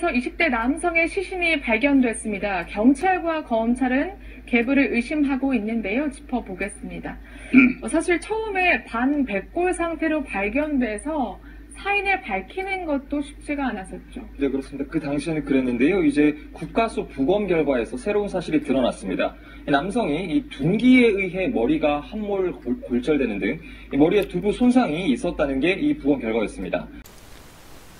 병원에서 20대 남성의 시신이 발견됐습니다. 경찰과 검찰은 계부를 의심하고 있는데요. 짚어보겠습니다. 사실 처음에 반백골 상태로 발견돼서 사인을 밝히는 것도 쉽지가 않았었죠. 네, 그렇습니다. 그 당시에는 그랬는데요. 이제 국가수 부검 결과에서 새로운 사실이 드러났습니다. 남성이 이 둔기에 의해 머리가 함몰 골절되는 등 머리에 두부 손상이 있었다는 게 이 부검 결과였습니다.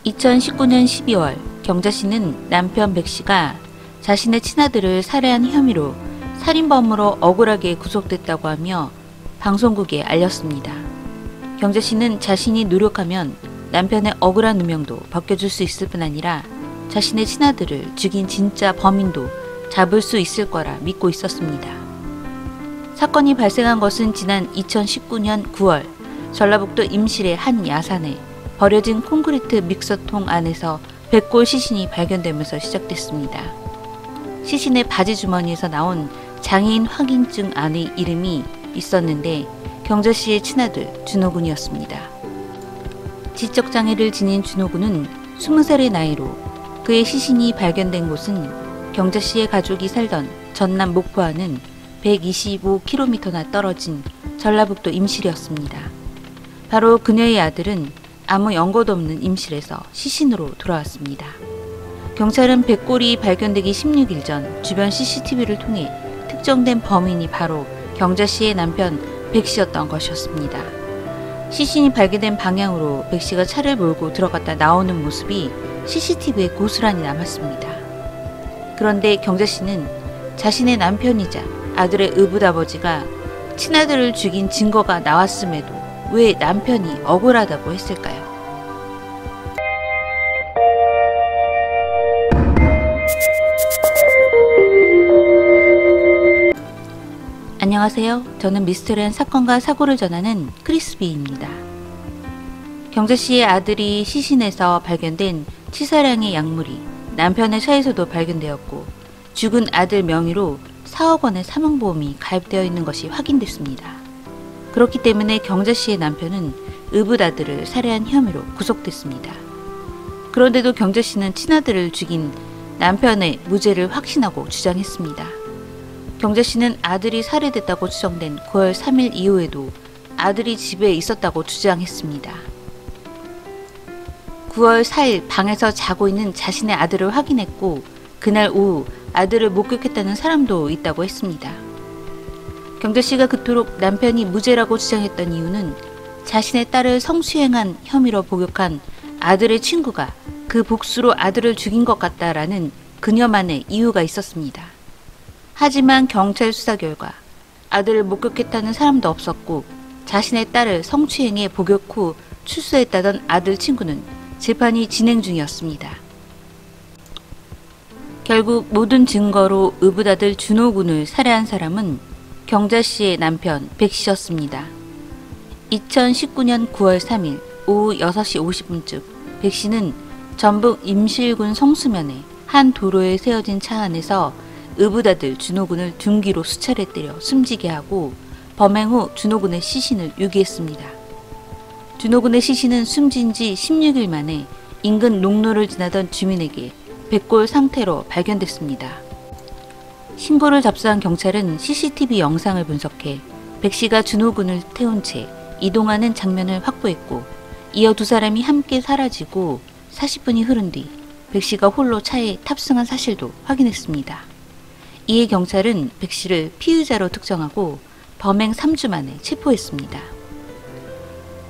2019년 12월 경자씨는 남편 백씨가 자신의 친아들을 살해한 혐의로 살인범으로 억울하게 구속됐다고 하며 방송국에 알렸습니다. 경자씨는 자신이 노력하면 남편의 억울한 누명도 벗겨줄 수 있을 뿐 아니라 자신의 친아들을 죽인 진짜 범인도 잡을 수 있을 거라 믿고 있었습니다. 사건이 발생한 것은 지난 2019년 9월 전라북도 임실의 한 야산에 버려진 콘크리트 믹서통 안에서 백골 시신이 발견되면서 시작됐습니다. 시신의 바지 주머니에서 나온 장애인 확인증 안에 이름이 있었는데 경자씨의 친아들 준호군이었습니다. 지적장애를 지닌 준호군은 20살의 나이로 그의 시신이 발견된 곳은 경자씨의 가족이 살던 전남 목포와는 125km나 떨어진 전라북도 임실이었습니다. 바로 그녀의 아들은 아무 연고도 없는 임실에서 시신으로 돌아왔습니다. 경찰은 백골이 발견되기 16일 전 주변 CCTV를 통해 특정된 범인이 바로 경자씨의 남편 백씨였던 것이었습니다. 시신이 발견된 방향으로 백씨가 차를 몰고 들어갔다 나오는 모습이 CCTV에 고스란히 남았습니다. 그런데 경자씨는 자신의 남편이자 아들의 의붓아버지가 친아들을 죽인 증거가 나왔음에도 왜 남편이 억울하다고 했을까요? 안녕하세요. 저는 미스터리한 사건과 사고를 전하는 크리스비입니다. 경자씨의 아들이 시신에서 발견된 치사량의 약물이 남편의 차에서도 발견되었고 죽은 아들 명의로 4억 원의 사망보험이 가입되어 있는 것이 확인됐습니다. 그렇기 때문에 경자씨의 남편은 의붓아들을 살해한 혐의로 구속됐습니다. 그런데도 경자씨는 친아들을 죽인 남편의 무죄를 확신하고 주장했습니다. 경자씨는 아들이 살해됐다고 추정된 9월 3일 이후에도 아들이 집에 있었다고 주장했습니다. 9월 4일 방에서 자고 있는 자신의 아들을 확인했고 그날 오후 아들을 목격했다는 사람도 있다고 했습니다. 경자씨가 그토록 남편이 무죄라고 주장했던 이유는 자신의 딸을 성추행한 혐의로 복역한 아들의 친구가 그 복수로 아들을 죽인 것 같다라는 그녀만의 이유가 있었습니다. 하지만 경찰 수사 결과 아들을 목격했다는 사람도 없었고 자신의 딸을 성추행해 복역 후 출소했다던 아들 친구는 재판이 진행 중이었습니다. 결국 모든 증거로 의붓아들 준호군을 살해한 사람은 경자씨의 남편 백씨였습니다. 2019년 9월 3일 오후 6시 50분쯤 백씨는 전북 임실군 성수면의 한 도로에 세워진 차 안에서 의붓아들 준호군을 둔기로 수차례 때려 숨지게 하고 범행 후 준호군의 시신을 유기했습니다. 준호군의 시신은 숨진 지 16일 만에 인근 농로를 지나던 주민에게 백골 상태로 발견됐습니다. 신고를 접수한 경찰은 CCTV 영상을 분석해 백씨가 준호군을 태운 채 이동하는 장면을 확보했고 이어 두 사람이 함께 사라지고 40분이 흐른 뒤 백씨가 홀로 차에 탑승한 사실도 확인했습니다. 이에 경찰은 백씨를 피의자로 특정하고 범행 3주 만에 체포했습니다.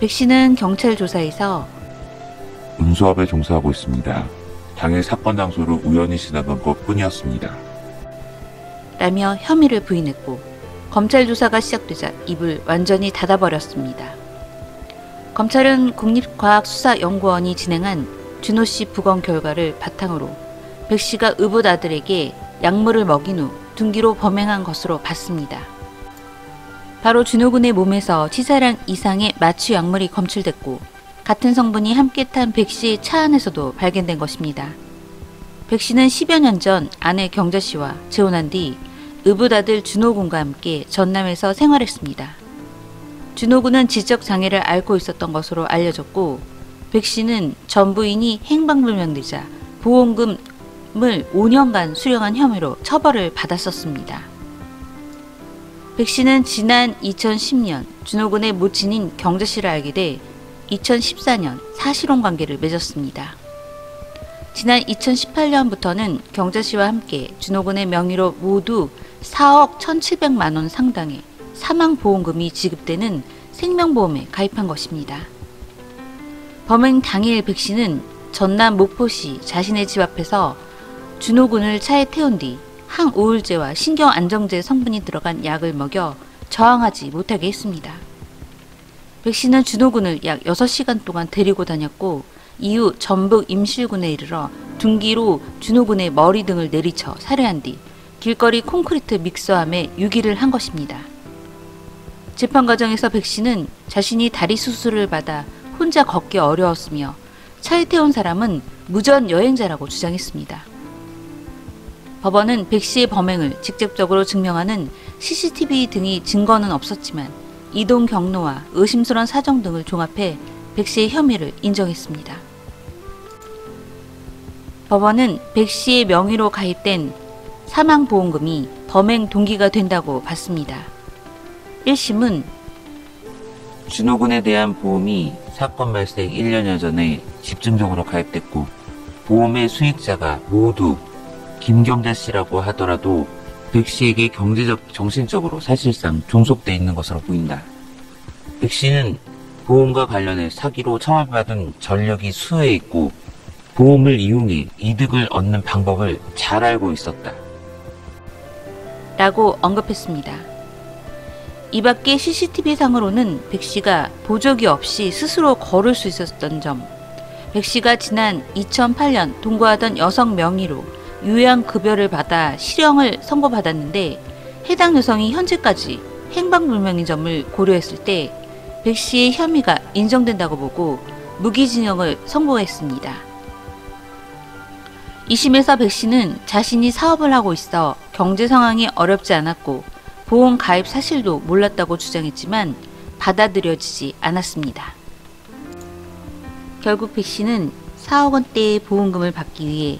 백씨는 경찰 조사에서 운수업에 종사하고 있습니다. 당일 사건 장소를 우연히 지나간 것뿐이었습니다. 라며 혐의를 부인했고 검찰 조사가 시작되자 입을 완전히 닫아버렸습니다. 검찰은 국립과학수사연구원이 진행한 준호씨 부검 결과를 바탕으로 백씨가 의붓아들에게 약물을 먹인 후 둔기로 범행한 것으로 봤습니다. 바로 준호군의 몸에서 치사량 이상의 마취 약물이 검출됐고 같은 성분이 함께 탄 백씨의 차 안에서도 발견된 것입니다. 백씨는 10여 년 전 아내 경자씨와 재혼한 뒤 의붓아들 준호군과 함께 전남에서 생활했습니다. 준호군은 지적장애를 앓고 있었던 것으로 알려졌고 백씨는 전 부인이 행방불명되자 보험금을 5년간 수령한 혐의로 처벌을 받았었습니다. 백 씨는 지난 2010년 준호군의 모친인 경자 씨를 알게 돼 2014년 사실혼 관계를 맺었습니다. 지난 2018년부터는 경자 씨와 함께 준호군의 명의로 모두 4억 1,700만 원 상당의 사망보험금이 지급되는 생명보험에 가입한 것입니다. 범행 당일 백 씨는 전남 목포시 자신의 집 앞에서 준호군을 차에 태운 뒤 항우울제와 신경안정제 성분이 들어간 약을 먹여 저항하지 못하게 했습니다. 백 씨는 준호군을 약 6시간 동안 데리고 다녔고 이후 전북 임실군에 이르러 둔기로 준호군의 머리 등을 내리쳐 살해한 뒤 길거리 콘크리트 믹서함에 유기를 한 것입니다. 재판 과정에서 백 씨는 자신이 다리 수술을 받아 혼자 걷기 어려웠으며 차에 태운 사람은 무전 여행자라고 주장했습니다. 법원은 백 씨의 범행을 직접적으로 증명하는 CCTV 등의 증거는 없었지만 이동 경로와 의심스러운 사정 등을 종합해 백 씨의 혐의를 인정했습니다. 법원은 백 씨의 명의로 가입된 사망보험금이 범행 동기가 된다고 봤습니다. 1심은 준호군에 대한 보험이 사건 발생 1년여 전에 집중적으로 가입됐고 보험의 수익자가 모두 김경자 씨라고 하더라도 백 씨에게 경제적, 정신적으로 사실상 종속돼 있는 것으로 보인다. 백 씨는 보험과 관련해 사기로 청구받은 전력이 수에 있고 보험을 이용해 이득을 얻는 방법을 잘 알고 있었다. 라고 언급했습니다. 이 밖에 CCTV상으로는 백 씨가 보조기 없이 스스로 걸을 수 있었던 점, 백 씨가 지난 2008년 동거하던 여성 명의로 요양급여를 받아 실형을 선고받았는데 해당 여성이 현재까지 행방불명인 점을 고려했을 때 백 씨의 혐의가 인정된다고 보고 무기징역을 선고했습니다. 2심에서 백 씨는 자신이 사업을 하고 있어 경제 상황이 어렵지 않았고 보험 가입 사실도 몰랐다고 주장했지만 받아들여지지 않았습니다. 결국 백 씨는 4억 원대의 보험금을 받기 위해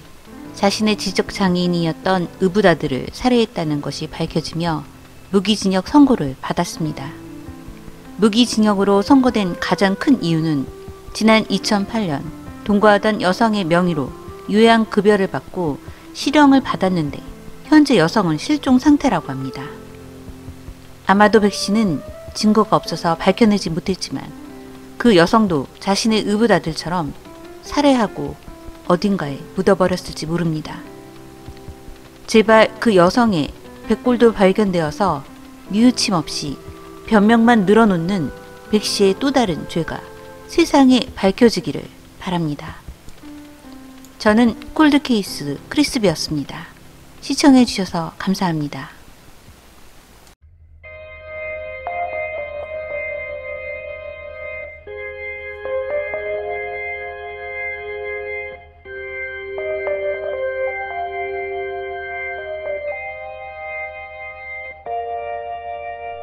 자신의 지적장애인이었던 의붓아들을 살해했다는 것이 밝혀지며 무기징역 선고를 받았습니다. 무기징역으로 선고된 가장 큰 이유는 지난 2008년 동거하던 여성의 명의로 요양급여를 받고 실형을 받았는데 현재 여성은 실종 상태라고 합니다. 아마도 백 씨는 증거가 없어서 밝혀내지 못했지만 그 여성도 자신의 의붓아들처럼 살해하고 어딘가에 묻어버렸을지 모릅니다. 제발 그 여성의 백골도 발견되어서 뉘우침 없이 변명만 늘어놓는 백 씨의 또 다른 죄가 세상에 밝혀지기를 바랍니다. 저는 콜드케이스 크리스비였습니다. 시청해주셔서 감사합니다.